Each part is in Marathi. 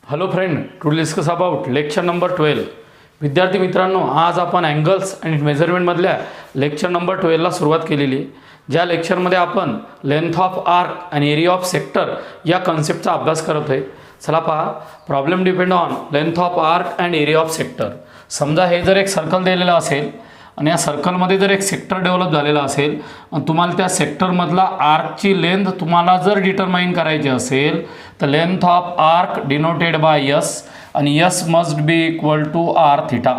Hello friend, to discuss about lecture number 12. विद्यार्थी मित्रांनो, आज आपण अँगल्स आणि मेजरमेंटमधल्या लेक्चर नंबर 12ला सुरुवात केलेली आहे. ज्या लेक्चरमध्ये आपण लेंथ ऑफ आर्क आणि एरिया ऑफ सेक्टर या कन्सेप्टचा अभ्यास करत आहे. चला पहा, problem depend on length of arc and area of sector. समजा हे जर एक सर्कल दिलेलं असेल आणि या सर्कलमध्ये जर एक सेक्टर डेव्हलप झालेला असेल आणि तुम्हाला त्या सेक्टरमधला आर्कची लेंथ तुम्हाला जर डिटरमाइन करायची असेल तर length of arc denoted by S आणि S must be equal to R theta.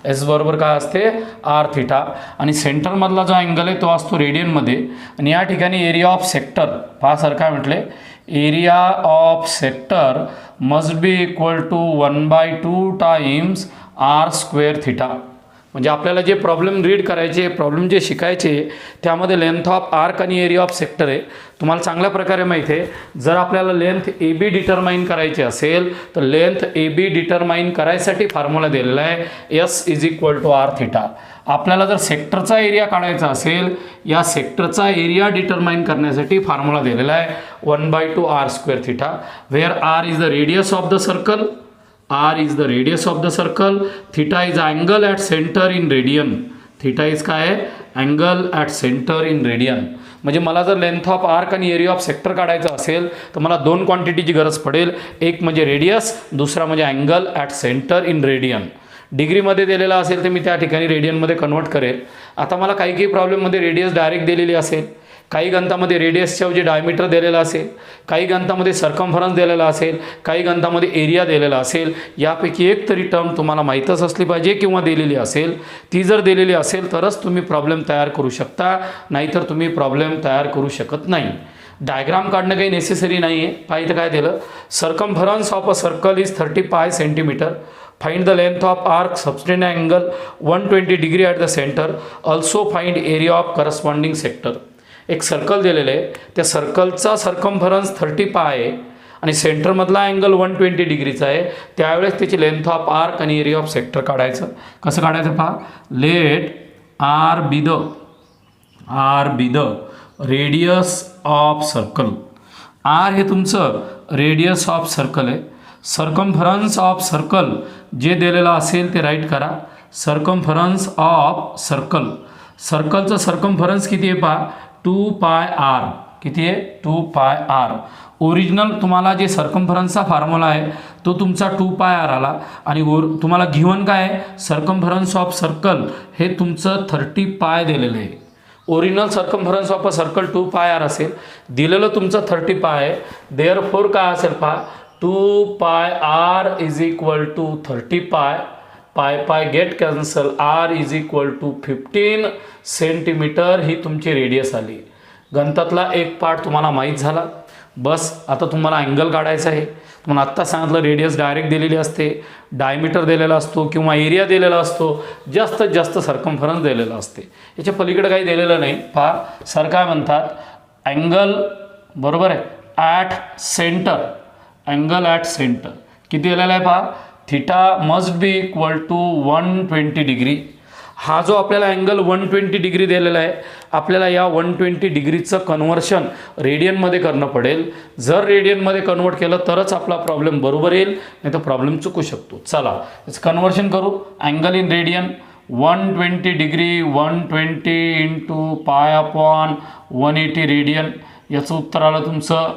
S बरोबर काय असते? R theta. आणि सेंटरमधला जो अँगल आहे तो असतो रेडियनमध्ये. आणि या ठिकाणी एरिया ऑफ सेक्टर पहा सर काय म्हटले, area of sector must be equal to 1/2 times R square theta. म्हणजे आपल्याला जे प्रॉब्लेम रीड करायचे, प्रॉब्लेम जे शिकायचे त्यामध्ये लेंथ ऑफ आर्क आणि एरिया ऑफ सेक्टर आहे. तुम्हाला चांगल्या प्रकारे माहिती आहे, जर आपल्याला लेंथ ए बी डिटरमाइन करायची असेल तर लेंथ ए बी डिटरमाइन करायसाठी फॉर्म्युला दिलेला आहे S is equal to R theta. आपल्याला जर सेक्टरचा एरिया काढायचा असेल, या सेक्टरचा एरिया डिटरमाइन करण्यासाठी फॉर्म्युला दिलेला आहे 1/2 R square theta, where R is the radius of the circle. R is the radius of the circle. Theta is angle at center in radian. Theta is काय आहे? Angle at center in radian. म्हणजे मला जर लेंथ ऑफ आर्क आणि एरिया ऑफ सेक्टर काढायचं असेल तर मला दोन क्वांटिटीची गरज पडेल. एक म्हणजे रेडियस, दुसरा म्हणजे angle at centre in radian. डिग्रीमध्ये दिलेला असेल तर मी त्या ठिकाणी रेडियनमध्ये कन्वर्ट करेल. आता मला काही प्रॉब्लेममध्ये रेडियस डायरेक्ट दिलेली असेल, काही गणितामध्ये रेडियसच्या ऐवजी डायमीटर दिलेला असेल, काही गणितामध्ये सर्कम्फरन्स दिलेला असेल, काही गणितामध्ये एरिया दिलेला असेल. यापैकी एक तरी टर्म तुम्हाला माहीतच असली पाहिजे किंवा दिलेली असेल. ती जर दिलेली असेल तरच तुम्ही प्रॉब्लेम तयार करू शकता, नाहीतर तुम्ही प्रॉब्लेम तयार करू शकत नाही. डायग्राम काढणं काही नेसेसरी नाही आहे. पाहिजे काय दिलं, circumference of a circle is 35 centimetre. Find the length of arc subtend angle 120 degree at the centre. Also find area of corresponding sector. एक सर्कल दिलेलं आहे, त्या सर्कलचा सर्कम्फरन्स 35 आहे आणि सेंटरमधला अँगल 120 डिग्रीचा आहे. त्यावेळेस त्याची लेंथ ऑफ आर्क आणि एरिया ऑफ सेक्टर काढायचं. कसं काढायचं पहा, let R be the radius of circle. R हे तुमचं रेडियस ऑफ सर्कल आहे. सर्कम्फरन्स ऑफ सर्कल जे दिलेलं असेल ते राईट करा. सर्कम्फरन्स ऑफ सर्कल, सर्कलचं सर्कम्फरन्स किती आहे पहा, 2πr. किती आहे? 2πr. ओरिजिनल तुम्हाला जे सर्कम्फरन्सचा फॉर्म्युला आहे तो तुमचा 2πr आला आणि तुम्हाला गिव्हन काय आहे, सर्कम्फरन्स ऑफ सर्कल हे तुमचं 30π दिलेलं आहे. Original circumference of a circle 2πr असेल, दिलेलं तुमचं 30π आहे. देअरफॉर काय असेल पहा, 2πr is equal to 30π. Pi get cancel. R is equal to 15 centimetre ही तुमची रेडियस आली. गणितातला एक पार्ट तुम्हाला माहीत झाला. बस आता तुम्हाला अँगल काढायचा आहे. तुम्हाला आत्ता सांगितलं रेडियस डायरेक्ट दिलेली असते, डायमीटर दिलेला असतो किंवा एरिया दिलेला असतो, जास्तीत जास्त सर्कम्फरन्स दिलेला असते. याच्या पलीकडे काही दिलेलं नाही. पहा सर काय म्हणतात, अँगल बरोबर आहे at centre. Angle at centre किती दिलेला आहे पहा, theta must be equal to 120 degree. हा जो आपल्याला अँगल 120 डिग्री दिलेला आहे, आपल्याला या 120 डिग्रीचं कन्व्हर्शन रेडियनमध्ये करणं पडेल. जर रेडियनमध्ये कन्वर्ट केलं तरच आपला प्रॉब्लेम बरोबर येईल, नाही तर प्रॉब्लेम चुकू शकतो. चला याचं कन्व्हर्शन करू. Angle in radian 120 degree 120 into pi upon 180 radian. याचं उत्तर आलं तुमचं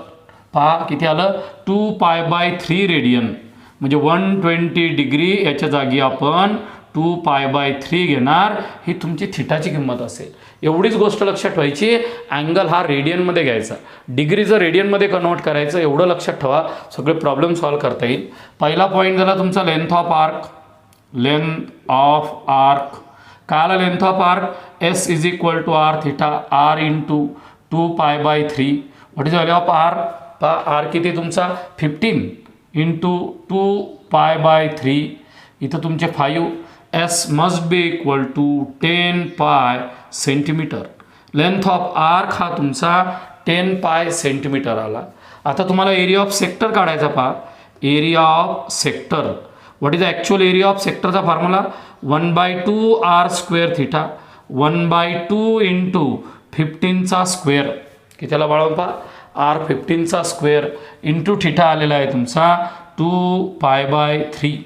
पहा किती आलं, 2π/3 रेडियन. म्हणजे 120 डिग्री याच्या जागी आपण 2π/3 घेणार. ही तुमची थिटाची किंमत असेल. एवढीच गोष्ट लक्षात ठेवायची, अँगल हा रेडियनमध्ये घ्यायचा, डिग्री जर रेडियनमध्ये कन्वर्ट करायचं, एवढं लक्षात ठेवा. सगळे प्रॉब्लेम सॉल्व करता येईल. पहिला पॉईंट झाला तुमचा length of arc. Length of arc काय आला, length of arc S is equal to R theta. R into 2π/3. What is value of R? R किती तुमचा 15 इंटू 2π/3. इथं तुमचे 5. S must be equal to 10π centimetre. Length of arc हा तुमचा 10π सेंटीमीटर आला. आता तुम्हाला एरिया ऑफ सेक्टर काढायचा पहा. Area of sector, what is the actual area of सेक्टरचा formula 1/2 R square theta. 1/2 into 15चा स्क्वेअर. कितीला बाळवून पहा, R15चा स्क्वेअर इंटू थिटा आलेला आहे तुमचा 2π/3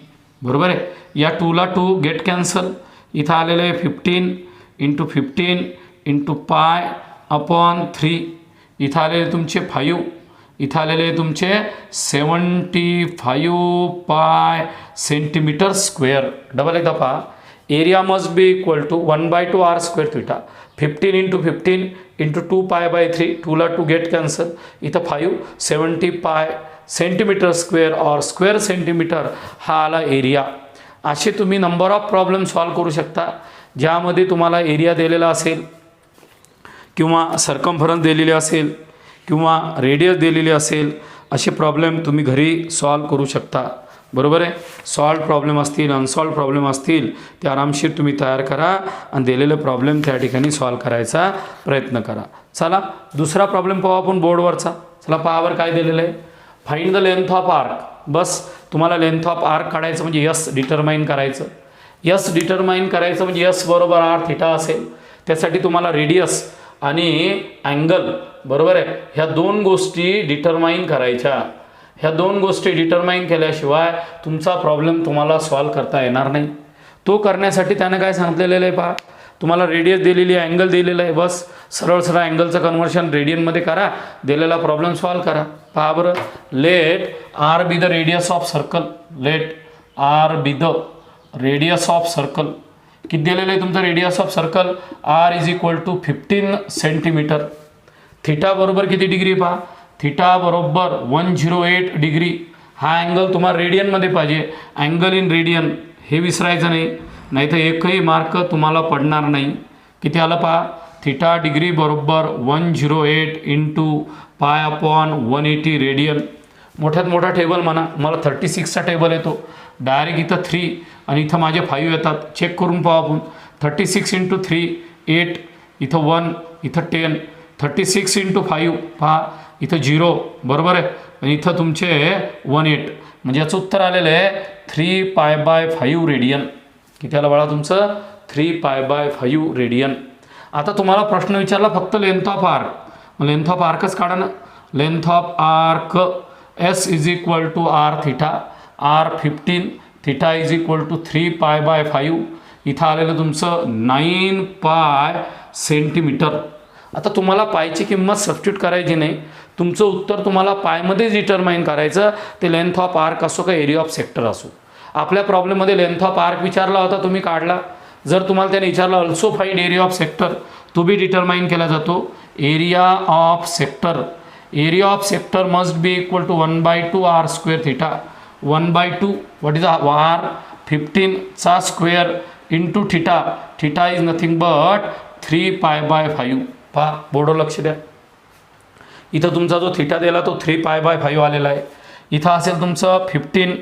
बरोबर आहे. या 2ला 2 गेट कॅन्सल. इथं आलेलं आहे 15 × 15 × π/3. इथं आलेले तुमचे 5. इथं आलेले तुमचे 75 पाय सेंटीमीटर स्क्वेअर. डबल एकदा पहा. Area must be equal to 1/2 r square theta. 15 × 15 × 2π/3. 2ला 2 गेट कॅन्सल. इथं 5 70 पाय सेंटीमीटर स्क्वेअर और स्क्वेअर सेंटीमीटर हा आला एरिया. असे तुम्ही नंबर ऑफ प्रॉब्लेम सॉल्व करू शकता ज्यामध्ये तुम्हाला एरिया दिलेला असेल किंवा सर्कम्फरन्स दिलेले असेल किंवा रेडियस दिलेली असेल. असे प्रॉब्लेम तुम्ही घरी सॉल्व करू शकता. बरोबर आहे. सॉल्व प्रॉब्लेम असतील, अनसॉल्व प्रॉब्लेम असतील ते आरामशीर तुम्ही तयार करा आणि दिलेले प्रॉब्लेम त्या ठिकाणी सॉल्व करायचा प्रयत्न करा. चला दुसरा प्रॉब्लेम पाहू आपण बोर्डवरचा. चला पाहावर काय दिलेलं आहे. Find the length of arc. बस तुम्हाला लेंथ ऑफ आर्क काढायचं म्हणजे यस डिटरमाइन करायचं. यस डिटरमाइन करायचं म्हणजे यस बरोबर r थिटा असेल. त्यासाठी तुम्हाला रेडियस आणि अँगल बरोबर आहे ह्या दोन गोष्टी डिटरमाइन करायच्या. ह्या दोन गोष्टी डिटरमाइन केल्याशिवाय तुमचा प्रॉब्लेम तुम्हाला सॉल्व करता येणार नाही. तो करण्यासाठी त्यानं काय सांगितलेलं आहे पहा. तुम्हाला रेडियस दिलेली आहे, अँगल दिलेलं आहे. बस सरळ सरळ अँगलचं कन्वर्शन रेडियनमध्ये करा, दिलेला प्रॉब्लेम सॉल्व करा. पहा बरं. Let R be the radius of circle. Let R be the radius of circle. किती दिलेलं आहे तुमचं radius of circle. r = 15 centimetre. Theta बरोबर किती डिग्री पहा. थिटा बरोबर 108 डिग्री. हा अँगल तुम्हाला रेडियनमध्ये पाहिजे. अँगल इन रेडियन हे विसरायचं नाही, नाहीतर एकही मार्क तुम्हाला पडणार नाही. किती आलं पहा. थिटा डिग्री बरोबर 108 × π/180 रेडियन. मोठ्यात मोठा टेबल म्हणा. मला 36चा टेबल येतो. डायरेक्ट इथं 3 आणि इथं माझे 5 येतात. चेक करून पाहू आपण. 36 × 3 8. इथं 1, इथं 10. 36 × 5 पहा. इथं 0 बरोबर आहे आणि इथं तुमचे 18. म्हणजे याचं उत्तर आलेलं आहे 3π/5 रेडियन. किती आलं बाळा तुमचं 3π/5 रेडियन. आता तुम्हाला प्रश्न विचारला फक्त length of arc. Length of आर्कच काढा ना. Length of arc s = r theta. r 15 theta = 3π/5. इथं आलेलं तुमचं 9 पाय सेंटीमीटर. आता तुम्हाला पायची किंमत सबस्टिट्यूट करायची नाही. तुमचं उत्तर तुम्हाला पायमध्येच डिटरमाइन करायचं. ते लेंथ ऑफ आर्क असो का एरिया ऑफ सेक्टर असो. आपल्या प्रॉब्लेममध्ये लेंथ ऑफ आर्क विचारला होता, तुम्ही काढला. जर तुम्हाला त्याने विचारलं also find area of sector, तो बी डिटरमाइन केला जातो. Area of sector. Area of sector must be equal to 1/2 r square theta. 1/2 what is r 15चा square into theta. Theta is nothing but 3π/5. पहा बोर्डवर लक्ष द्या. इथं तुमचा जो थिटा दिला तो 3π/5 आलेला आहे. इथं असेल तुमचं 15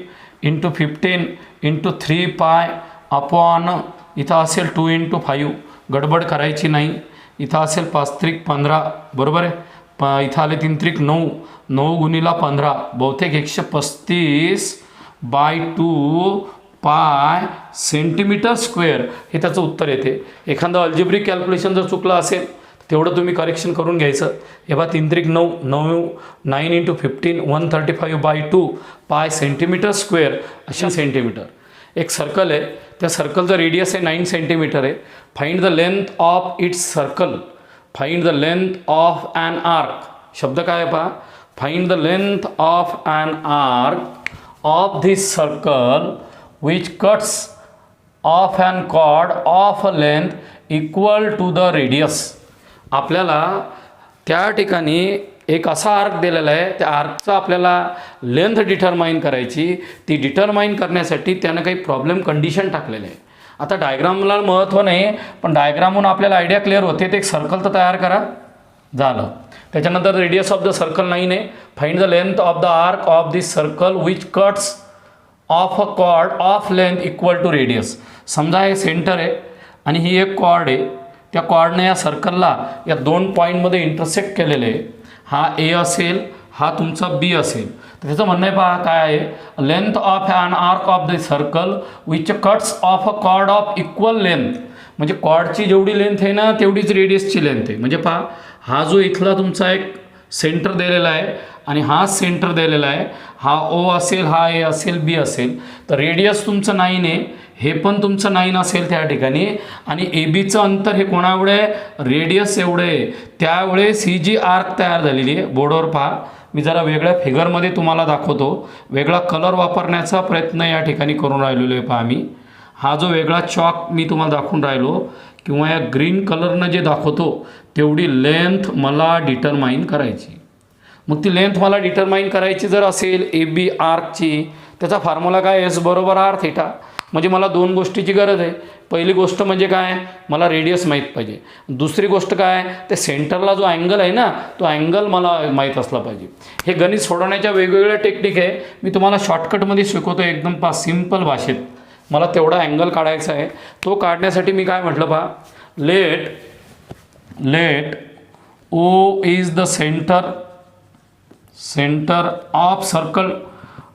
× 15 × 3π/. इथं असेल 2 × 5. गडबड करायची नाही. इथं असेल 5×3 15 बरोबर आहे. इथं आले 3×3 9. 9 × 15 बहुतेक 135/2 पाय सेंटीमीटर स्क्वेअर हे त्याचं उत्तर येते. एखादं अल्जेब्रिक कॅल्क्युलेशन जर चुकलं असेल तेवढं तुम्ही करेक्शन करून घ्यायचं. हे बा 3×3 9. 9 × 15 135/2 पाय सेंटीमीटर स्क्वेअर अशा सेंटीमीटर. एक सर्कल आहे, त्या सर्कलचं रेडियस आहे 9 सेंटीमीटर आहे. Find the length of its circle. Find the length of an arc. शब्द काय आहे पहा. Find the length of an arc of this circle which cuts off an chord of a length equal to the radius. आपल्याला त्या ठिकाणी एक असा आर्क दिलेला आहे. त्या आर्कचा आपल्याला लेंथ डिटरमाइन करायची. ती डिटरमाइन करण्यासाठी त्यानं काही प्रॉब्लेम कंडिशन टाकलेले आहे. आता डायग्रामला महत्त्व नाही, पण डायग्रामहून आपल्याला आयडिया क्लिअर होते. ते एक सर्कल तर तयार करा झालं. त्याच्यानंतर रेडियस ऑफ द सर्कल 9 आहे. Find the length of the arc of this circle which cuts off a chord of length equal to radius. समजा हे सेंटर आहे आणि ही एक कॉर्ड आहे. त्या कॉर्डने या सर्कलला या 2 पॉईंटमध्ये इंटरसेक्ट केलेले आहे. हा ए असेल, हा तुमचा बी असेल. तर त्याचं म्हणणं आहे पहा काय आहे. Length of an arc of the circle which cuts off a chord of equal length. म्हणजे कॉर्डची जेवढी लेंथ आहे ना तेवढीच रेडियसची लेंथ आहे. म्हणजे पहा हा जो इथला तुमचा एक सेंटर दिलेला आहे आणि हा सेंटर दिलेला आहे, हा ओ असेल, हा ए असेल, बी असेल, तर रेडियस तुमचं 9 आहे, हे पण तुमचं 9 असेल त्या ठिकाणी आणि ए बीचं अंतर हे कोणाएवढं आहे, रेडियस एवढं आहे. त्यावेळेस ही जी आर्क तयार झालेली आहे, बोर्डवर पहा, मी जरा वेगळ्या फिगरमध्ये तुम्हाला दाखवतो, वेगळा कलर वापरण्याचा प्रयत्न या ठिकाणी करून राहिलेलो आहे. पहा मी हा जो वेगळा चॉक मी तुम्हाला दाखवून राहिलो किंवा या ग्रीन कलरनं जे दाखवतो तेवढी लेंथ मला डिटरमाइन करायची. मग ती लेंथ मला डिटरमाइन करायची जर असेल ए बी आर्कची, त्याचा फॉर्म्युला काय, एस बरोबर आर थिटा. म्हणजे मला दोन गोष्टीची गरज आहे. पहिली गोष्ट म्हणजे काय, मला रेडियस माहीत पाहिजे. दुसरी गोष्ट काय, ते सेंटरला जो अँगल आहे ना, तो अँगल मला माहीत असला पाहिजे. हे गणित सोडवण्याच्या वेगवेगळ्या टेक्निक आहे, मी तुम्हाला शॉर्टकटमध्ये शिकवतो एकदम सिंपल भाषेत. मला तेवढा अँगल काढायचा आहे. तो काढण्यासाठी मी काय म्हटलं पहा, let O is the centre of circle.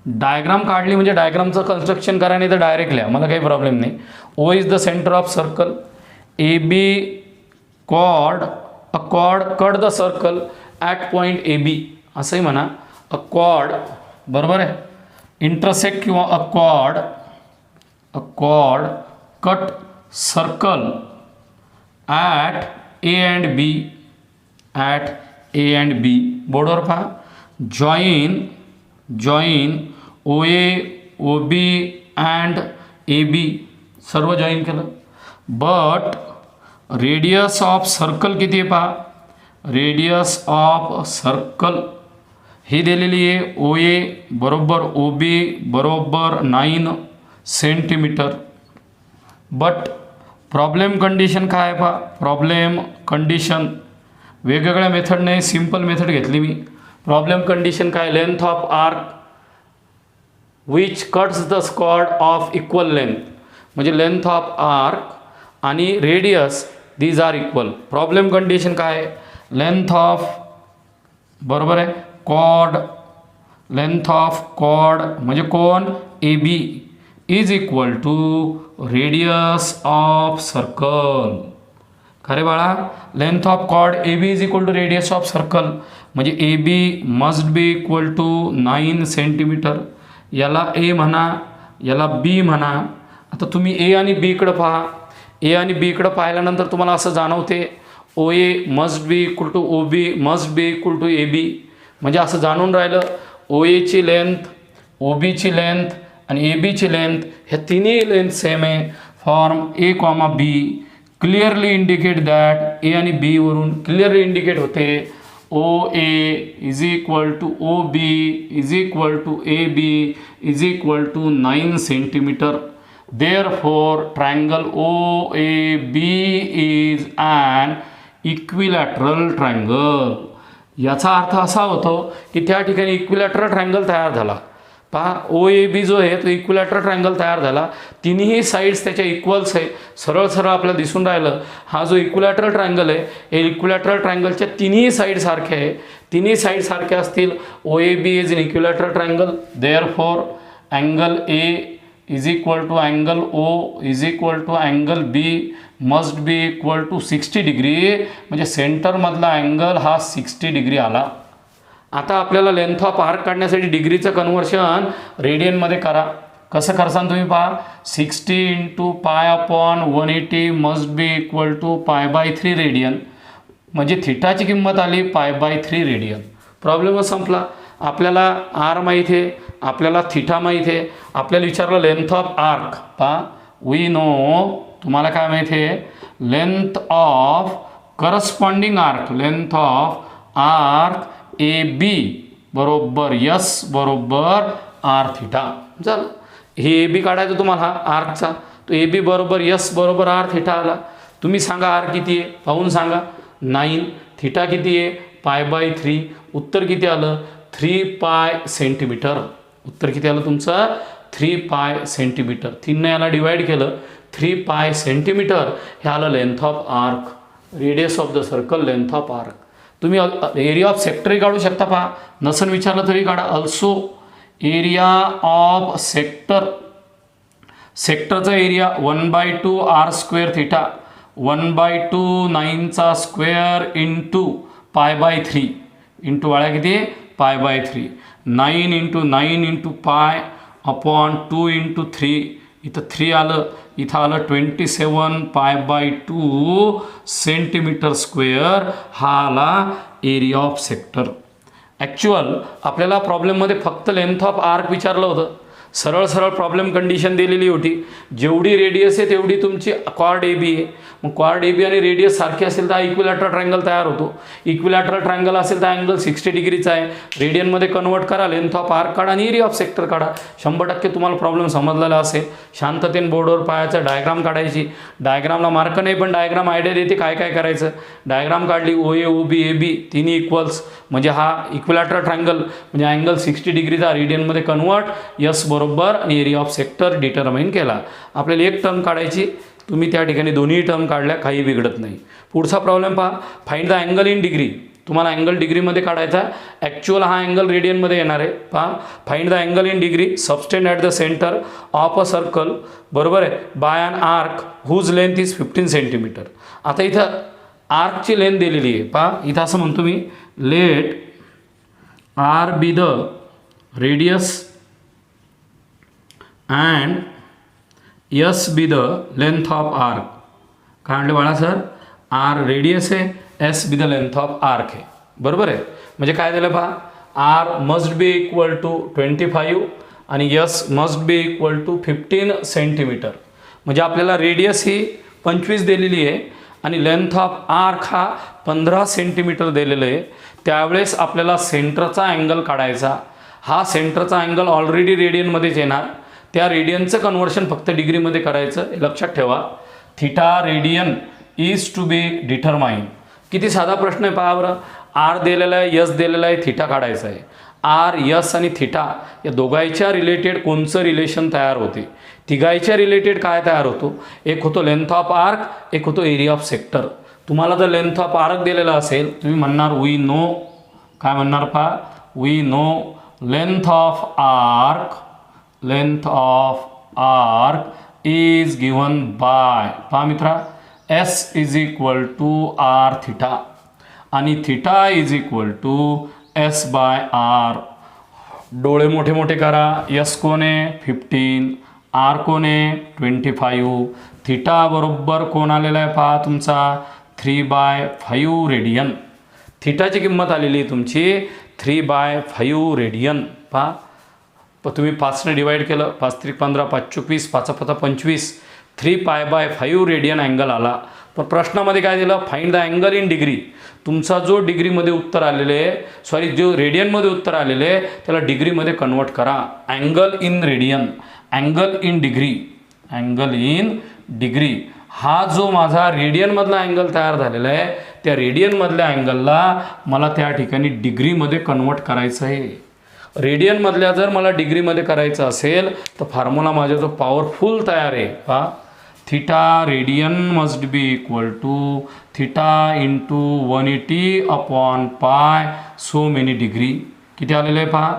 Diagram काढली म्हणजे डायग्रामचं कन्स्ट्रक्शन करा, नाही तर डायरेक्ट लिहा, मला काही प्रॉब्लेम नाही. O is the centre of circle, A B chord cut the circle at point A B, असंही म्हणा. अ कॉर्ड बरोबर आहे, इंटरसेक्ट किंवा a chord cut circle at A and B, बोर्डवर पहा. Join O A, O B and A B, सर्व जॉईन केलं. बट रेडियस ऑफ सर्कल किती आहे पहा, रेडियस ऑफ सर्कल ही दिलेली आहे, ओ ए बरोबर ओ बी बरोबर 9 सेंटीमीटर. बट प्रॉब्लेम कंडिशन काय आहे पहा, प्रॉब्लेम कंडिशन वेगवेगळ्या मेथडने सिंपल मेथड घेतली मी. प्रॉब्लेम कंडिशन काय, length of arc which cuts the squad of equal length, म्हणजे लेंथ ऑफ आर्क आणि radius these are equal. Problem condition काय, लेंथ ऑफ बरोबर आहे कॉर्ड, लेंथ ऑफ कॉर्ड म्हणजे कोण, A B is equal to radius of circle. खरे बाळा, length of chord A B is equal to radius of circle, म्हणजे A B must be equal to 9 centimetre. याला ए म्हणा, याला बी म्हणा. आता तुम्ही ए आणि बीकडं पहा, ए आणि बीकडं पाहिल्यानंतर तुम्हाला असं जाणवते O A must be equal to O B must be equal to A B, म्हणजे असं जाणून राहिलं ओ एची लेंथ, ओ बीची लेंथ आणि ए बीची लेंथ ह्या तिन्ही लेंथ सेम आहे. From A comma B clearly indicate that, A आणि बी वरून क्लिअरली इंडिकेट होते O A is equal to O B is equal to A B is equal to 9 centimetre. Therefore triangle O A B is an equilateral triangle. याचा अर्थ असा होतो की त्या ठिकाणी इक्विलॅटरल ट्रायंगल तयार झाला. पहा, ओ ए बी जो आहे तो इक्विलॅटरल ट्रायंगल तयार झाला, तिन्ही साईड्स त्याच्या इक्वल्स आहे. सरळ सरळ आपल्याला दिसून राहिलं हा जो इक्विलॅटरल ट्रायंगल आहे, हे इक्विलॅटरल ट्रायंगलच्या तिन्ही साईड सारखे आहे. तिन्ही साईड सारखे असतील, O A B is in equilateral triangle. Therefore angle A is equal to angle O is equal to angle B must be equal to 60 degree, म्हणजे सेंटरमधला अँगल हा 60 डिग्री आला. आता आपल्याला लेंथ ऑफ आर्क काढण्यासाठी डिग्रीचं कन्व्हर्शन रेडियनमध्ये करा. कसं करसान तुम्ही पहा, 60 into pi upon 180 must be equal to π/3 radian, म्हणजे थिटाची किंमत आली π/3 रेडियन. प्रॉब्लेमच संपला. आपल्याला आर माहीत आहे, आपल्याला थिटा माहीत आहे, आपल्याला विचारलं लेंथ ऑफ आर्क. पहा, वी नो, तुम्हाला काय माहीत आहे, length of corresponding arc, length of arc A B बरोबर यस बरोबर आर थिटा. झालं, हे ए बी काढायचं तुम्हाला आर्कचा, तो ए बी बरोबर यस बरोबर आर थिटा आला. तुम्ही सांगा आर किती आहे, पाहून सांगा. 9, थिटा किती आहे π/3, उत्तर किती आलं 3 पाय सेंटीमीटर. उत्तर किती आलं तुमचं 3 पाय सेंटीमीटर. 3ने याला डिवाइड केलं, 3 पाय सेंटीमीटर हे आलं length of arc, radius of the circle, length of arc. तुम्ही एरिया ऑफ सेक्टरही काढू शकता. पहा, नसन विचारलं तरी काढा. ऑल्सो एरिया ऑफ सेक्टर, सेक्टरचा एरिया 1/2 r² थिटा, 1/2 9चा स्क्वेअर इंटू π/3, इंटू वाळ्या किती π/3 9 into 9 into pi upon 2 into 3 इथं 3 आलं इथं आलं 27 π/2 सेंटीमीटर स्क्वेअर हा आला एरिया ऑफ सेक्टर. ॲक्च्युअल आपल्याला प्रॉब्लेममध्ये फक्त लेंथ ऑफ आर्क विचारलं होतं. सरळ सरळ प्रॉब्लेम कंडिशन दिलेली होती, जेवढी रेडियस आहे तेवढी तुमची क्वाड ए बी आहे. मग क्वाड ए बी आणि रेडियस सारखे असेल तर इक्विलॅटरल ट्रायंगल तयार होतो. इक्विलॅटरल ट्रायंगल असेल तर अँगल 60 डिग्रीचा आहे. रेडियनमध्ये कन्वर्ट करा, लेंथ ऑफ आर्क काढा आणि एरिया ऑफ सेक्टर काढा. 100% तुम्हाला प्रॉब्लेम समजलेला असेल. शांततेने बोर्डवर पाहायचं, डायग्राम काढायची. डायग्रामला मार्क नाही पण डायग्राम आयडिया देते काय काय करायचं. डायग्राम काढली, ओ ए ओ बी ए बी तिन्ही इक्वल्स म्हणजे हा इक्विलॅटरल ट्रायंगल म्हणजे अँगल 60 डिग्रीचा रेडियनमध्ये कन्वर्ट, यस बरोबर आणि एरिया ऑफ सेक्टर डिटरमाइन केला. आपल्याला एक टर्म काढायची, तुम्ही त्या ठिकाणी दोन्ही टर्म काढल्या काही बिघडत नाही. पुढचा प्रॉब्लेम पहा, find the angle in degree. तुम्हाला अँगल डिग्रीमध्ये काढायचा. ॲक्च्युअल हा अँगल रेडियनमध्ये येणार आहे. पहा, find the angle in degree subtended at the centre of a circle, बरोबर आहे, by an arc whose length is 15 centimetre. आता इथं आर्कची लेंथ दिलेली आहे. पहा इथं असं म्हणतो मी, let R be the radius and S be the length of arc. काय म्हणले बाळा सर, आर रेडियस आहे, S be the length of arc आहे. बरोबर आहे. म्हणजे काय झालं पहा, R must be equal to 25 आणि S must be equal to 15 centimetre. म्हणजे आपल्याला रेडियस ही 25 दिलेली आहे आणि लेंथ ऑफ आर्क हा 15 सेंटीमीटर दिलेलं आहे. त्यावेळेस आपल्याला सेंटरचा अँगल काढायचा. हा सेंटरचा अँगल ऑलरेडी रेडियनमध्येच येणार. त्या रेडियनचं कन्वर्शन फक्त डिग्रीमध्ये करायचं. लक्षात ठेवा, theta radian is to be determine. किती साधा प्रश्न आहे पहा बरं. आर दिलेला आहे, यस दिलेला आहे, थिटा काढायचा आहे. आर, यस आणि थिटा या दोघांच्या रिलेटेड कोणचं रिलेशन तयार होते. तिघांच्या रिलेटेड काय तयार होतो, एक होतो लेंथ ऑफ आर्क, एक होतो एरिया ऑफ सेक्टर. तुम्हाला जर लेंथ ऑफ आर्क दिलेला असेल तुम्ही म्हणणार वी नो, काय म्हणणार पहा, we know length of arc, length of arc is given by, पहा मित्रा, S is equal to R theta आणि theta is equal to S by R. डोळे मोठे मोठे करा. यस कोण आहे 15, आर कोण आहे 25, थिटा बरोबर कोण आलेला आहे पहा तुमचा 3/5 रेडियन. थिटाची किंमत आलेली आहे तुमची 3/5 रेडियन. पहा तुम्ही 5ने डिवाइड केलं, 5 त्रिक 15, 5 चोक 20, 5 5 25, 3π/5 रेडियन अँगल आला. पण प्रश्नामध्ये काय दिलं, find the angle in degree. तुमचा जो डिग्रीमध्ये उत्तर आलेले आहे, सॉरी जो रेडियनमध्ये उत्तर आलेले आहे त्याला डिग्रीमध्ये कन्वर्ट करा. Angle in radian, angle in degree, angle in degree. हा जो माझा रेडियनमधला अँगल तयार झालेला आहे त्या रेडियनमधल्या अँगलला मला त्या ठिकाणी डिग्रीमध्ये कन्वर्ट करायचं आहे. रेडियनमधल्या जर मला डिग्रीमध्ये करायचं असेल तर फॉर्म्युला माझा जो पॉवरफुल तयार आहे पहा, theta radian must be equal to theta into 180 upon pi so many degree. किती आलेलं आहे पहा,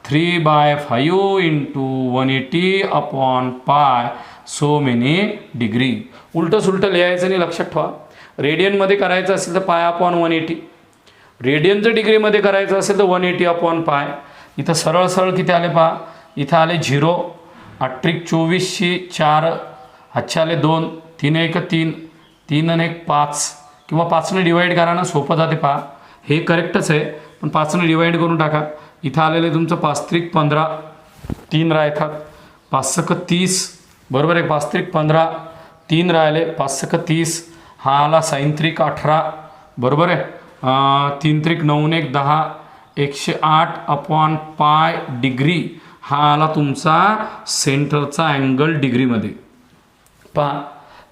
3/5 into 180 upon pi so many degree. उलटं सुलटं लिहायचं नाही, लक्षात ठेवा. रेडियनमध्ये करायचं असेल तर पाय अपॉन 180, रेडियनचं डिग्रीमध्ये करायचं असेल तर 180 अपॉन पाय. इथं सरळ सरळ किती आले पहा, इथं आले 0, 8 24 4, अच्छा आले 2, 3 1 3, 3 आणि 1 5 किंवा 5ने डिवाइड करा ना, सोपं जाते पहा. हे करेक्टच आहे पण 5ने डिवाइड करून टाका. इथं आलेलं आहे तुमचं 5 त्रिक 15, 3 राहतात, 5 सक 30, बरोबर आहे. 5 त्रिक 15, 3 राहिले, 5 सक 30. हा आला 9 त्रिक 18, बरोबर आहे. 3 त्रिक 9 1 10, 108 अपॉन पाय डिग्री. हा आला तुमचा सेंटरचा अँगल डिग्रीमध्ये. पहा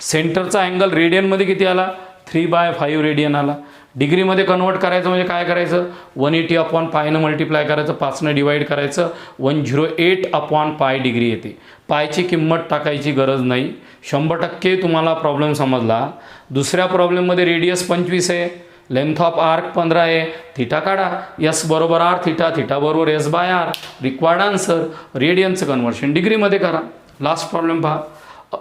सेंटरचा अँगल रेडियनमध्ये किती आला, 3/5 रेडियन आला. डिग्रीमध्ये कन्वर्ट करायचं म्हणजे काय करायचं, 180 अपॉन पायनं मल्टिप्लाय करायचं, 5ने डिवाइड करायचं, 108 अपॉन पाय डिग्री येते. पायची किंमत टाकायची गरज नाही. 100% तुम्हाला प्रॉब्लेम समजला. दुसऱ्या प्रॉब्लेममध्ये रेडियस 25 आहे, लेंथ ऑफ आर्क 15 आहे, थिटा काढा. यस बरोबर आर थिटा, थिटा बरोबर S by R. Required answer, रेडियनचं कन्वर्शन डिग्रीमध्ये करा. लास्ट प्रॉब्लेम पहा,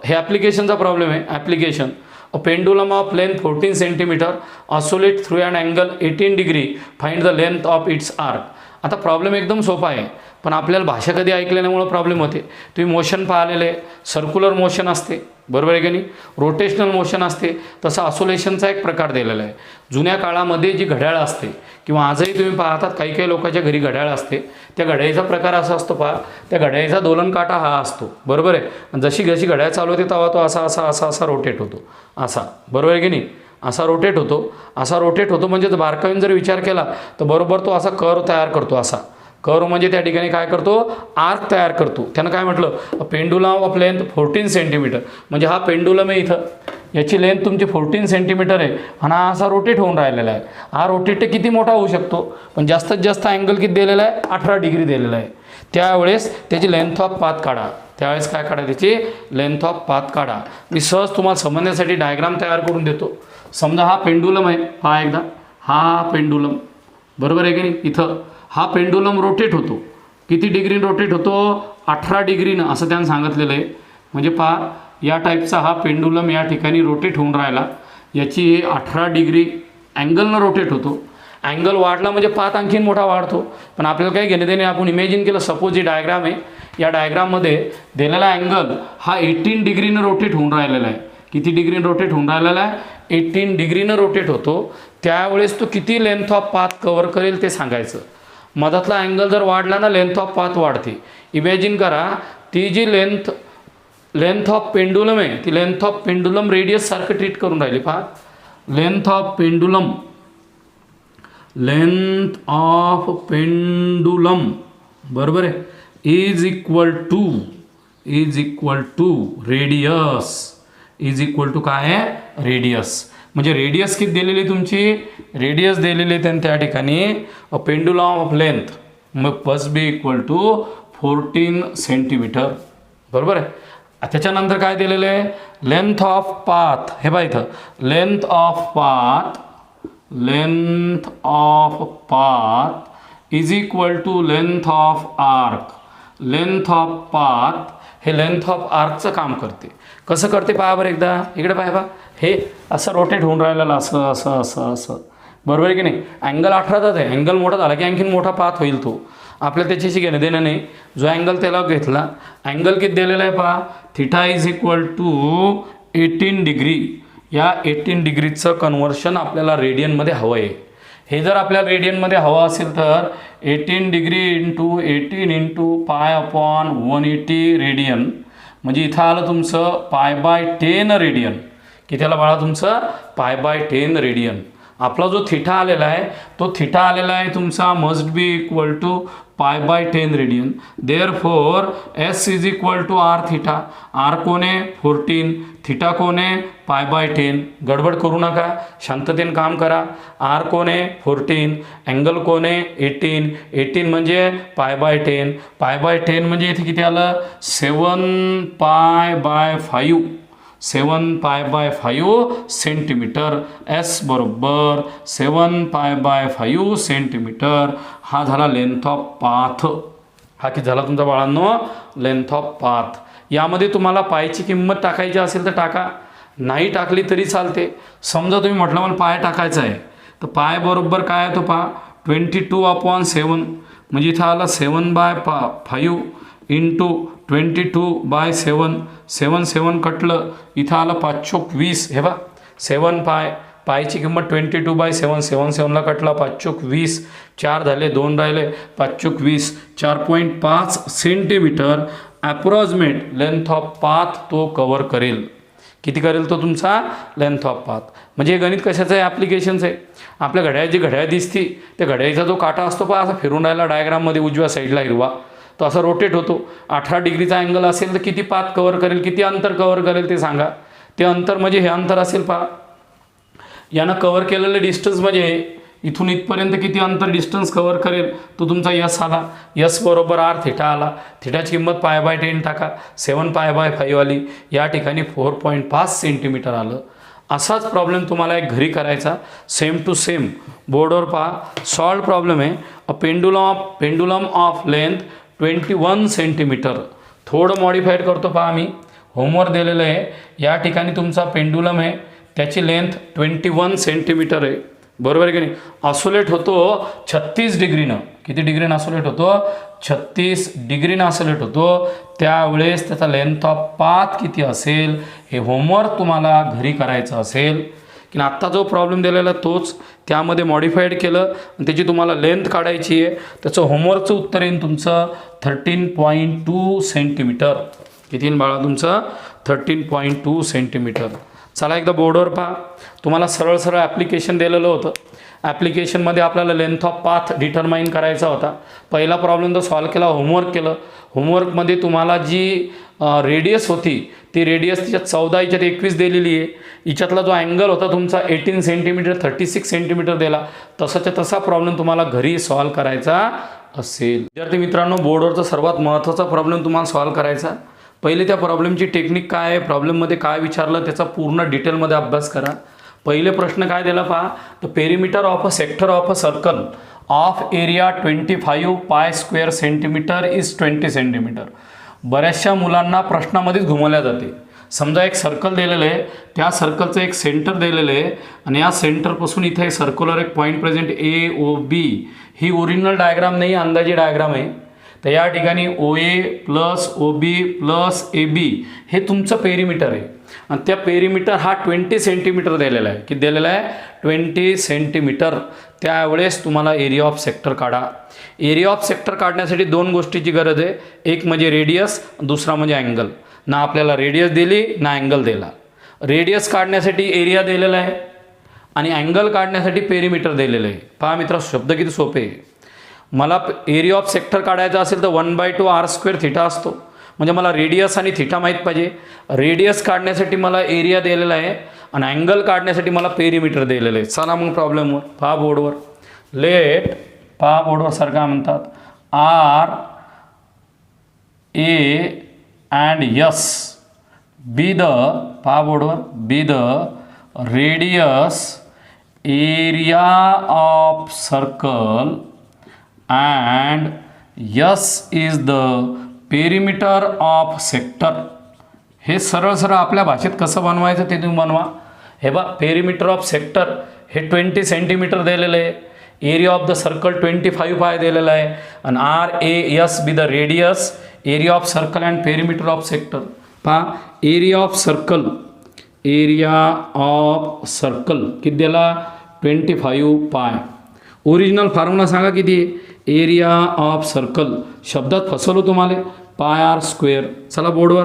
हे ॲप्लिकेशनचा प्रॉब्लेम आहे. Application a pendulum of length 14 centimetre oscillate through and angle 18 degree find the length of its arc. आता प्रॉब्लेम एकदम सोपा आहे, पण आपल्याला भाषा कधी ऐकल्यामुळे प्रॉब्लेम होते। तुम्ही मोशन पाहिलेलं आहे, सर्क्युलर मोशन असते बरोबर आहे की नाही, रोटेशनल मोशन असते, तसं ऑसोलेशनचा एक प्रकार दिलेला आहे। जुन्या काळामध्ये जी घड्याळ असते किंवा आजही तुम्ही पाहतात काही काही लोकांच्या घरी घड्याळ असते, त्या घड्याळीचा प्रकार असा असतो पहा, त्या घड्याळीचा दोलन काटा हा असतो बरोबर आहे, आणि जशी जशी घड्याळ चालू होते तेव्हा तो असा असा असा असा रोटेट होतो, असा बरोबर आहे की नाही, असा रोटेट होतो, असा रोटेट होतो म्हणजे बारकाईने जर विचार केला तर बरोबर तो असा कर्व तयार करतो, असा कर्व म्हणजे त्या ठिकाणी काय करतो, आर्क तयार करतो। त्यानं काय म्हटलं, पेंडुलम ऑफ लेंथ 14 सेंटीमीटर, म्हणजे हा पेंडुलम आहे इथं, याची लेंथ तुमची 14 सेंटीमीटर आहे आणि हा असा रोटेट होऊन राहिलेला आहे। हा रोटेट किती मोठा होऊ शकतो, पण जास्तीत जास्त अँगल किती दिलेला आहे, 18 डिग्री दिलेला आहे। त्यावेळेस त्याची लेंथ ऑफ पाथ काढा, त्यावेळेस काय काढा, त्याची लेंथ ऑफ पाथ काढा। मी सहज तुम्हाला समजण्यासाठी डायग्राम तयार करून देतो। समजा हा पेंडुलम आहे, हा एकदा हा पेंडुलम बरोबर आहे की नाही, इथं हा पेंडुलम रोटेट होतो, किती डिग्री रोटेट होतो, 18 डिग्रीनं असं त्यानं सांगितलेलं आहे। म्हणजे पहा या टाईपचा हा पेंडुलम या ठिकाणी रोटेट होऊन राहिला, याची 18 डिग्री अँगलनं रोटेट होतो। अँगल वाढला म्हणजे पाथ आणखीन मोठा वाढतो, पण आपल्याला काही घेणे देणे, आपण इमॅजिन केलं सपोज ही डायग्राम आहे, या डायग्राममध्ये दिलेला अँगल हा 18 डिग्रीनं रोटेट होऊन राहिलेला आहे। किती डिग्रीनं रोटेट होऊन राहिलेला आहे, 18 डिग्रीनं रोटेट होतो। त्यावेळेस तो किती लेंथ ऑफ पाथ कव्हर करेल ते सांगायचं। मधातला अँगल जर वाढला ना, लेंथ ऑफ पाथ वाढते। इमॅजिन करा ती जी लेंथ ऑफ पेंडुलम आहे, ती लेंथ ऑफ पेंडुलम रेडियस सारखं ट्रीट करून राहिली। पहा लेंथ ऑफ पेंडुलम बरोबर आहे, is equal to radius, is equal to काय आहे, रेडियस। म्हणजे रेडियस किती दिलेली तुमची, रेडियस दिलेली आहे त्या ठिकाणी, अ पेंडुलम ऑफ लेंथ मग must be equal to 14 centimetre बरोबर आहे। त्याच्यानंतर काय दिलेलं आहे, लेंथ ऑफ पाथ, हे बघा इथं length of path is equal to length of arc. Length of path हे लेंथ ऑफ आर्कचं काम करते। कसं करते पहा बरं एकदा, इकडे पहा बा, हे असं रोटेट होऊन राहिलेलं असं असं असं असं बरोबर आहे की नाही। अँगल 18च आहे, अँगल मोठा झाला की आणखीन मोठा पाथ होईल तो, आपल्याला त्याच्याशी घेणं देणं नाही। जो अँगल त्याला घेतला, अँगल किती दिलेला आहे पहा, theta is equal to 18 degree. या 18 डिग्रीचं कन्व्हर्शन आपल्याला रेडियनमध्ये हवं आहे। हे जर आपल्याला रेडियनमध्ये हवं असेल तर 18 degree into 18 into pi upon 180 radian, म्हणजे इथं आलं तुमचं π/10 रेडियन। कितीला बाळा तुमचं π/10 रेडियन। आपला जो थिटा आलेला आहे तो थिटा आलेला आहे तुमचा must be equal to π/10 radian. Therefore S is equal to R theta, R कोण आहे 14, थिटा कोण आहे π/10। गडबड करू नका, शांततेने काम करा। आर कोण आहे 14, अँगल कोण आहे 18, 18 म्हणजे π/10, π/10 म्हणजे इथे किती आलं 7π/5, 7π/5 सेंटीमीटर। एस बरोबर 7π/5 सेंटीमीटर। हा झाला लेंथ ऑफ पाथ। हा किती झाला तुमचा बाळांनो, लेंथ ऑफ पाथ। यामध्ये तुम्हाला पायची किंमत टाकायची असेल तर टाका, नाही टाकली तरी चालते। समजा तुम्ही म्हटलं मला पाय टाकायचा आहे, तर पाय बरोबर काय आहे तो पहा 22/7, म्हणजे इथं आला 7/5 इंटू 22/7, 7 7 कटलं, इथं आलं 5 चोक 20। हे बा 7 पायची किंमत 22/7, 7 7ला कटला 5 चोक 20, 4 झाले 2 राहिले 5 चोक 20, 4.5 centimetre approximate length of path तो कव्हर करेल। किती करेल तो तुमचा लेंथ ऑफ पाथ। म्हणजे हे गणित कशाचं आहे, ॲप्लिकेशनचं आहे। आपल्या घड्याळाची घड्याळ दिसती, त्या घड्याळीचा जो काटा असतो पहा असा फिरून राहिला डायग्राममध्ये उजव्या साईडला हिरवा, तो असा रोटेट होतो। 18 डिग्रीचा अँगल असेल तर किती पाथ कव्हर करेल, किती अंतर कव्हर करेल ते सांगा। ते अंतर म्हणजे हे अंतर असेल पहा, यानं कव्हर केलेलं डिस्टन्स म्हणजे इथून इथपर्यंत किती अंतर डिस्टन्स कव्हर करेल तो तुमचा यस आला। यस बरोबर आर थिटा आला, थिटाची किंमत π/10 टाका, 7π/5 आली, या ठिकाणी 4.5 सेंटीमीटर आलं। असाच प्रॉब्लेम तुम्हाला एक घरी करायचा, सेम टू सेम बोर्डवर पहा। सॉल्व प्रॉब्लेम आहे, अ पेंडुलम ऑफ लेंथ 21 सेंटीमीटर। थोडं मॉडिफाईड करतो पहा आम्ही, होमवर्क दिलेलं आहे। या ठिकाणी तुमचा पेंडुलम आहे, त्याची लेंथ 21 सेंटीमीटर आहे, बरोबर आहे की नाही. ऑसोलेट होतो 36 डिग्रीनं. किती डिग्रीनं ऑसोलेट होतो? 36 डिग्रीनं ऑसोलेट होतो. त्यावेळेस त्याचा लेंथ ऑफ पाथ किती असेल हे होमवर्क तुम्हाला घरी करायचं असेल की आत्ता जो प्रॉब्लेम दिलेला तोच त्यामध्ये मॉडिफाईड केलं आणि त्याची तुम्हाला लेंथ काढायची आहे. त्याचं होमवर्कचं उत्तर येईल तुमचं 13.2 सेंटीमीटर. किती येईल बाळा तुमचं? 13.2 सेंटीमीटर. चला एकदा बोर्डवर पहा. तुम्हाला सरळ सरळ ॲप्लिकेशन दिलेलं होतं. ॲप्लिकेशनमध्ये आपल्याला लेंथ ऑफ पाथ डिटरमाइन करायचा होता. पहिला प्रॉब्लेम तर सॉल्व केला, होमवर्क केलं. होमवर्कमध्ये तुम्हाला जी रेडियस होती ती रेडियस तिच्यात 14, याच्यात 21 दिलेली आहे. हिच्यातला जो अँगल होता तुमचा 18 सेंटीमीटर 36 सेंटीमीटर दिला. तसाच्या तसा प्रॉब्लेम तुम्हाला घरी सॉल्व करायचा असेल. विद्यार्थी मित्रांनो, बोर्डवरचा सर्वात महत्त्वाचा प्रॉब्लेम तुम्हाला सॉल्व करायचा. पहिले त्या प्रॉब्लेमची टेक्निक काय आहे, प्रॉब्लेममध्ये काय विचारलं त्याचा पूर्ण डिटेलमध्ये अभ्यास करा. पहिले प्रश्न काय दिला पहा, the perimeter of a sector of a circle of area 25 pi square centimetre is 20 centimetre. बऱ्याचशा मुलांना प्रश्नामध्येच घुमवल्या जाते. समजा एक सर्कल दिलेलं आहे, त्या सर्कलचं एक सेंटर दिलेलं आहे आणि या सेंटरपासून इथे सर्क्युलर एक पॉईंट प्रेझेंट AOB. ही ओरिजिनल डायग्राम नाही, अंदाजी डायग्राम आहे. तर या ठिकाणी OA plus OB plus AB हे तुमचं पेरिमीटर आहे आणि त्या पेरिमीटर हा 20 सेंटीमीटर दिलेला आहे. किती दिलेला आहे? 20 सेंटीमीटर. त्यावेळेस तुम्हाला एरिया ऑफ सेक्टर काढा. एरिया ऑफ सेक्टर काढण्यासाठी दोन गोष्टीची गरज आहे. एक म्हणजे रेडियस, दुसरा म्हणजे अँगल. ना आपल्याला रेडियस दिली ना अँगल दिला. रेडियस काढण्यासाठी एरिया दिलेला आहे आणि अँगल काढण्यासाठी पेरिमीटर दिलेलं आहे. पहा मित्र, शब्द किती सोपे आहे. मला एरिया ऑफ सेक्टर काढायचा असेल तर 1/2 r² थिटा असतो. म्हणजे मला रेडियस आणि थिटा माहीत पाहिजे. रेडियस काढण्यासाठी मला एरिया दिलेला आहे आणि अँगल काढण्यासाठी मला पेरिमीटर दिलेलं आहे. चला मग प्रॉब्लेमवर पहा बोर्डवर. पहा बोर्डवर सारखा म्हणतात RA and S be the, पहा बोर्डवर, be the radius area of circle and S is the perimeter of sector. हे सरळ सरळ आपल्या भाषेत कसं बनवायचं ते तुम्ही बनवा. हे बा, पेरिमीटर ऑफ सेक्टर हे 20 सेंटीमीटर दिलेलं आहे. एरिया ऑफ द सर्कल 25 पाय दिलेला आहे आणि RAS B the radius area of circle and perimeter of sector. पहा, एरिया ऑफ सर्कल किती दिला? 25 पाय. ओरिजिनल फॉर्म्युला सांगा किती? Area of circle. शब्दात फसवलो तुम्हाला, पाय r². चला बोर्डवर,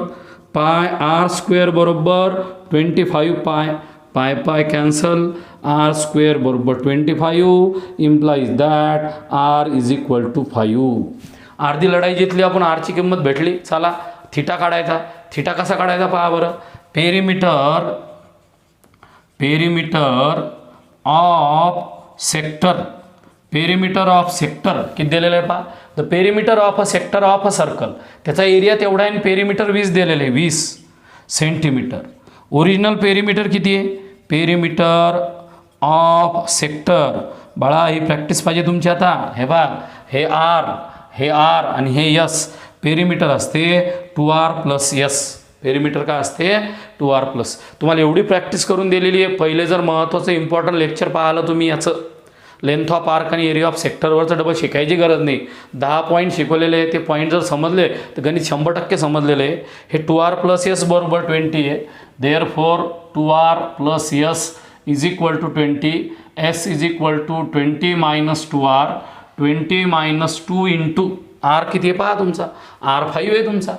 पाय r² बरोबर 25 पाय. पाय कॅन्सल. r² बरोबर 25 implies that r is equal to 5. अर्धी लढाई जितली आपण, आरची किंमत भेटली. चला थिटा काढायचा. थिटा कसा काढायचा पहा बरं. पेरिमीटर ऑफ सेक्टर किती दिलेलं आहे पहा. The perimeter of a sector of a circle, त्याचा एरिया तेवढा आहे आणि पेरिमीटर 20 दिलेलं आहे, 20 सेंटीमीटर. ओरिजिनल पेरिमीटर किती आहे? Perimeter of sector. बाळा ही प्रॅक्टिस पाहिजे तुमची आता. हे बघ, हे R आणि हे S. पेरिमीटर असते 2R + S. पेरिमीटर काय असते? 2R+. तुम्हाला एवढी प्रॅक्टिस करून दिलेली आहे. पहिले जर महत्त्वाचं इम्पॉर्टंट लेक्चर पाहिलं तुम्ही याचं लेंथ ऑफ आर्क आणि एरिया ऑफ सेक्टरवरचं डबल शिकायची गरज नाही. 10 पॉईंट शिकवलेले आहे. ते पॉईंट जर समजले तर गणित 100% समजलेलं आहे. हे 2R + S बरोबर 20 आहे. Therefore 2R + S is equal to 20. S is equal to 20 - 2R. 20 - 2 into R किती आहे पहा तुमचा? R5 आहे तुमचा.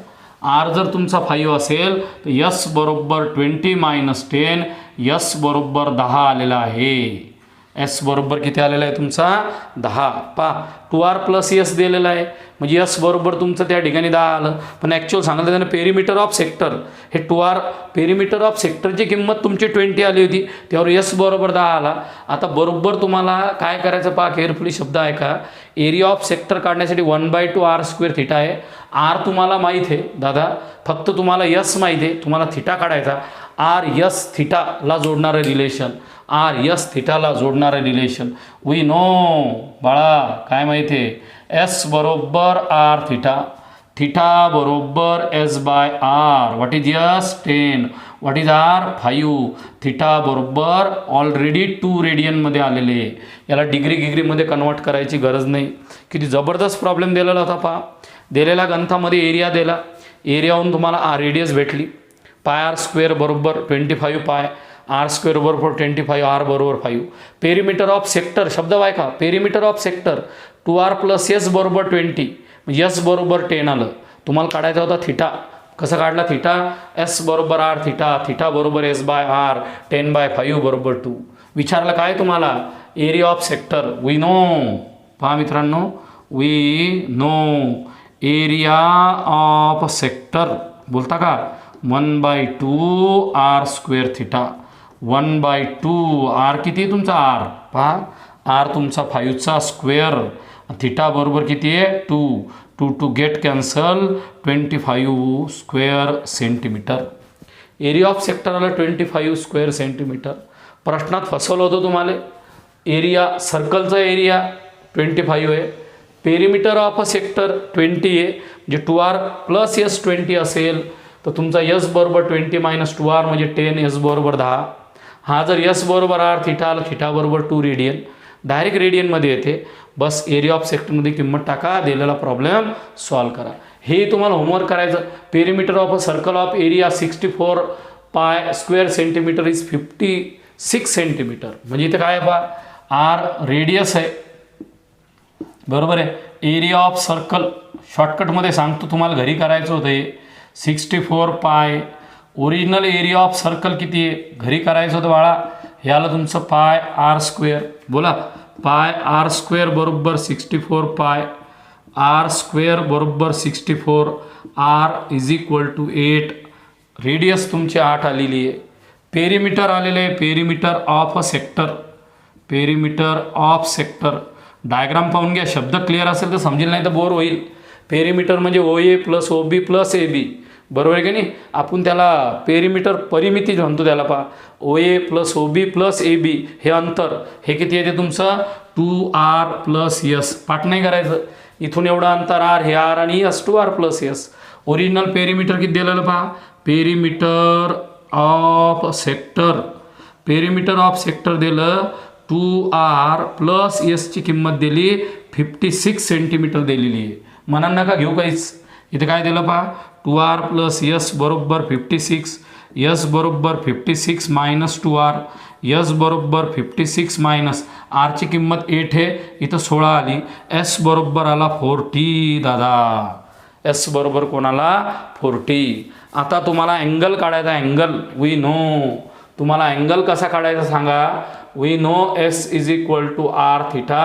R जर तुमचा 5 असेल तर S बरोबर 20 - 10. S बरोबर 10 आलेला आहे. S बरोबर किती आलेला आहे तुमचा? 10. पहा 2R + S दिलेला आहे म्हणजे S बरोबर तुमचं त्या ठिकाणी 10 आलं. पण ॲक्च्युअल सांगितलं त्यानं पेरिमीटर ऑफ सेक्टर हे 2R. पेरिमीटर ऑफ सेक्टरची किंमत तुमची 20 आली होती, त्यावर S बरोबर 10 आला. आता बरोबर तुम्हाला काय करायचं पहा, केअरफुली शब्द आहे का. एरिया ऑफ सेक्टर काढण्यासाठी 1/2 r² थिटा आहे. R तुम्हाला माहीत आहे दादा, फक्त तुम्हाला S माहीत आहे. तुम्हाला थिटा काढायचा. RS थिटाला जोडणारं रिलेशन, RS थिटाला जोडणारं रिलेशन वी नो. बाळा काय माहिती आहे? S बरोबर R थिटा, थिटा बरोबर S/R. What is S? 10. What is R 5 theta बरोबर ऑलरेडी 2 रेडियनमध्ये आलेले आहे. याला डिग्रीमध्ये कन्वर्ट करायची गरज नाही. किती जबरदस्त प्रॉब्लेम दिलेला होता पहा. दिलेल्या ग्रंथामध्ये एरिया दिला, एरियाहून तुम्हाला रेडियस भेटली पाय आर स्क्वेअर बरोबर 25 पाय, आर स्क्वेअर बरोबर 25, आर बरोबर 5. पेरिमीटर ऑफ सेक्टर शब्द का perimeter of sector 2r + s बरोबर 20, म्हणजे s बरोबर 10 आलं. तुम्हाला काढायचा होता थिटा. कसं काढला थिटा? s बरोबर r थिटा, थिटा बरोबर s/r, 10/5 बरोबर 2. विचारलं काय तुम्हाला? Area of sector. We know, पहा मित्रांनो, we know area of sector बोलता का 1/2 r स्क्वेअर थिटा. 1/2 आर किती आहे तुमचा? आर पहा, आर तुमचा 5चा स्क्वेअर, थिटा बरोबर किती आहे? 2 two get cancel 25 square centimetre. Area of sector आला 25 स्क्वेअर सेंटीमीटर. प्रश्नात फसवलं होतं तुम्हाला. एरिया सर्कलचा एरिया 25 आहे, पेरिमीटर ऑफ अ सेक्टर 20 आहे, म्हणजे 2r + s 20 असेल तर तुमचा s बरोबर 20 - 2r म्हणजे 10, s बरोबर 10. हा जर s बरोबर r थिटा आला, थिटा बरोबर 2 रेडियन, डायरेक्ट रेडियनमध्ये येते. बस एरिया ऑफ सेक्टरमध्ये किंमत टाका, दिलेला प्रॉब्लेम सॉल्व करा. हे तुम्हाला होमवर्क करायचं. Perimeter of a circle of area 64 pi square centimetre is 56 centimetre. म्हणजे इथे काय आहे पहा, आर रेडियस आहे बरोबर आहे. एरिया ऑफ सर्कल शॉर्टकटमध्ये सांगतो, तुम्हाला घरी करायचं होतं हे 64 पाय. ओरिजिनल एरिया ऑफ सर्कल किती आहे? घरी करायचं होतं बाळा. हे आलं तुमचं पाय आर स्क्वेअर. बोला, पाय आर स्क्वेअर बरोबर 64 पाय, आर स्क्वेअर बरोबर 64, R is equal to 8. Radius तुमची 8 आलेली आहे. पेरिमीटर आलेलं आहे, perimeter of a sector, perimeter of sector. Diagram पाहून घ्या, शब्द क्लिअर असेल तर समजेल, नाही तर बोर होईल. पेरिमीटर म्हणजे OA + OB + AB बरोबर आहे की नाही. आपण त्याला पेरिमीटर परिमिती म्हणतो त्याला. पहा, OA + OB + AB हे अंतर, हे किती येते तुमचं? 2r + s. पाठ नाही करायचं. इथून एवढं अंतर r, हे r आणि s, 2r + s. Original perimeter किती दिलेलं पहा, perimeter of sector, perimeter of sector दिलं 2r + s ची किंमत दिली 56 सेंटीमीटर दिलेली आहे. म्हणा नका घेऊ काहीच. इथे काय दिलं पहा, 2r + s बरोबर 56, s बरोबर 56 - 2r, s बरोबर 56 - r ची किंमत 8 आहे, इथं 16 आली. s बरोबर आला 40 दादा. s बरोबर कोणाला? 40. आता तुम्हाला अँगल काढायचा. Angle we know. तुम्हाला अँगल कसा काढायचा सांगा. We know s is equal to r theta,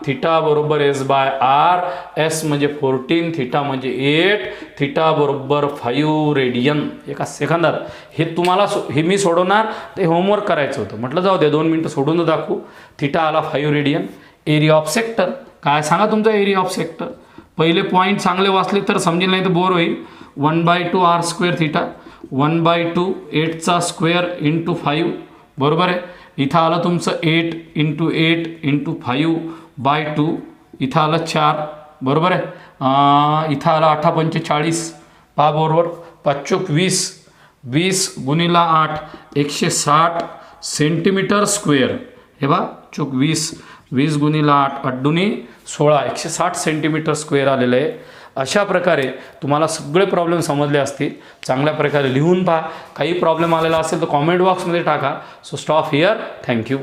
theta बरोबर s/r, s म्हणजे 14, थिटा म्हणजे 8, थिटा बरोबर 5 रेडियन. एका सेकंदात हे तुम्हाला हे मी सोडवणार, ते होमवर्क करायचं होतं. म्हटलं जाऊ दे 2 मिनटं सोडून दाखवू. थिटा आला 5 रेडियन. एरिया ऑफ सेक्टर काय सांगा तुमचा? Area of sector. पहिले पॉईंट चांगले वाचले तर समजेल, नाही तर बोर होईल. 1/2 r स्क्वेअर थिटा, 1/2 8चा स्क्वेअर × 5 बरोबर आहे. इथं आलं तुमचं 8 × 8 × 5/2. इथं आलं 4 बरोबर आहे. इथं आलं 8 × 5 = 40. पहा बरोबर, 5 × 20, 20 × 8 160 सेंटीमीटर स्क्वेअर. हे बा चूक 20, 20 × 8 8×2 16 160 सेंटीमीटर स्क्वेअर आलेलं आहे. अशा प्रकारे तुम्हाला सगळे प्रॉब्लेम समजले असतील. चांगल्या प्रकारे लिहून पहा. काही प्रॉब्लेम आलेला असेल तर कॉमेंट बॉक्समध्ये टाका. So stop here. थँक्यू.